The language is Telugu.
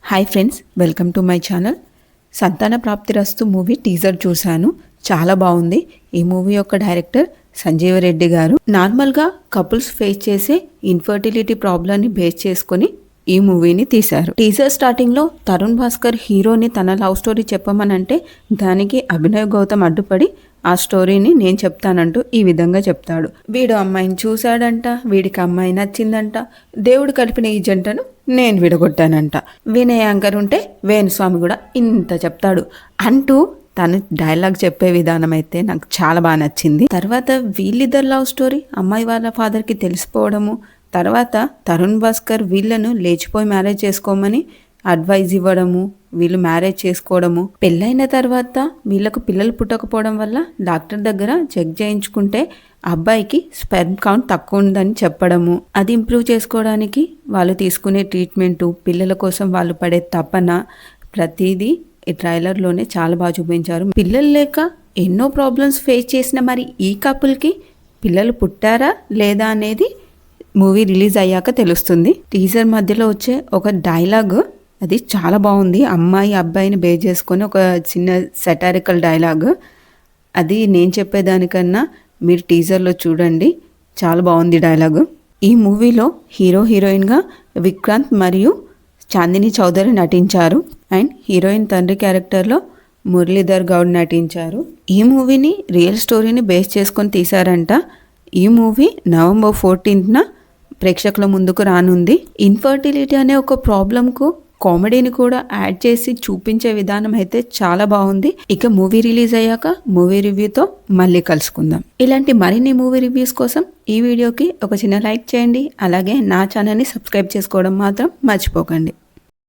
Hi friends, welcome to my channel. సంతాన ప్రాప్తిరస్తు మూవీ టీజర్ చూశాను. చాలా బాగుంది. ఈ మూవీ యొక్క డైరెక్టర్ సంజీవ రెడ్డి గారు. నార్మల్గా కపుల్స్ ఫేస్ చేసే ఇన్ఫర్టిలిటీ ప్రాబ్లమ్ని బేస్ చేసుకొని ఈ మూవీని తీశారు. టీజర్ స్టార్టింగ్లో తరుణ్ భాస్కర్ హీరోని తన లవ్ స్టోరీ చెప్పమనంటే దానికి అభినవ్ గౌతమ్ అడ్డుపడి ఆ స్టోరీని నేను చెప్తానంటూ ఈ విధంగా చెప్తాడు. వీడు అమ్మాయిని చూశాడంట, వీడికి అమ్మాయి నచ్చిందంట, దేవుడు కలిపిన ఈ జంటను నేను విడగొట్టానంట, వినయ్ యాంకర్ ఉంటే వేణుస్వామి కూడా ఇంత చెప్తాడు అంటూ తను డైలాగ్ చెప్పే విధానం అయితే నాకు చాలా బాగా నచ్చింది. తర్వాత వీళ్ళిద్దరు లవ్ స్టోరీ అమ్మాయి వాళ్ళ ఫాదర్కి తెలిసిపోవడము, తర్వాత తరుణ్ భాస్కర్ వీళ్ళను లేచిపోయి మ్యారేజ్ చేసుకోమని అడ్వైజ్ ఇవ్వడము, వీళ్ళు మ్యారేజ్ చేసుకోవడము, పెళ్ళైన తర్వాత వీళ్ళకు పిల్లలు పుట్టకపోవడం వల్ల డాక్టర్ దగ్గర చెక్ చేయించుకుంటే అబ్బాయికి స్పెర్మ్ కౌంట్ తక్కువ ఉందని చెప్పడము, అది ఇంప్రూవ్ చేసుకోవడానికి వాళ్ళు తీసుకునే ట్రీట్మెంటు, పిల్లల కోసం వాళ్ళు పడే తపన, ప్రతిదీ ఈ ట్రైలర్లోనే చాలా బాగా చూపించారు. పిల్లలు లేక ఎన్నో ప్రాబ్లమ్స్ ఫేస్ చేసిన మరి ఈ కపుల్కి పిల్లలు పుట్టారా లేదా అనేది మూవీ రిలీజ్ అయ్యాక తెలుస్తుంది. టీజర్ మధ్యలో వచ్చే ఒక డైలాగ్ అది చాలా బాగుంది. అమ్మాయి అబ్బాయిని బేస్ చేసుకొని ఒక చిన్న సెటారికల్ డైలాగ్. అది నేను చెప్పేదానికన్నా మీరు టీజర్లో చూడండి, చాలా బాగుంది డైలాగు. ఈ మూవీలో హీరో హీరోయిన్గా విక్రాంత్ మరియు చాందిని చౌదరి నటించారు. అండ్ హీరోయిన్ తండ్రి క్యారెక్టర్లో మురళీధర్ గౌడ్ నటించారు. ఈ మూవీని రియల్ స్టోరీని బేస్ చేసుకొని తీశారంట. ఈ మూవీ November 14th ప్రేక్షకుల ముందుకు రానుంది. ఇన్ఫర్టిలిటీ అనే ఒక ప్రాబ్లంకు కామెడీని కూడా యాడ్ చేసి చూపించే విధానం అయితే చాలా బాగుంది. ఇక మూవీ రిలీజ్ అయ్యాక మూవీ రివ్యూతో మళ్ళీ కలుసుకుందాం. ఇలాంటి మరిన్ని మూవీ రివ్యూస్ కోసం ఈ వీడియోకి ఒక చిన్న లైక్ చేయండి. అలాగే నా ఛానల్ని సబ్స్క్రైబ్ చేసుకోవడం మాత్రం మర్చిపోకండి.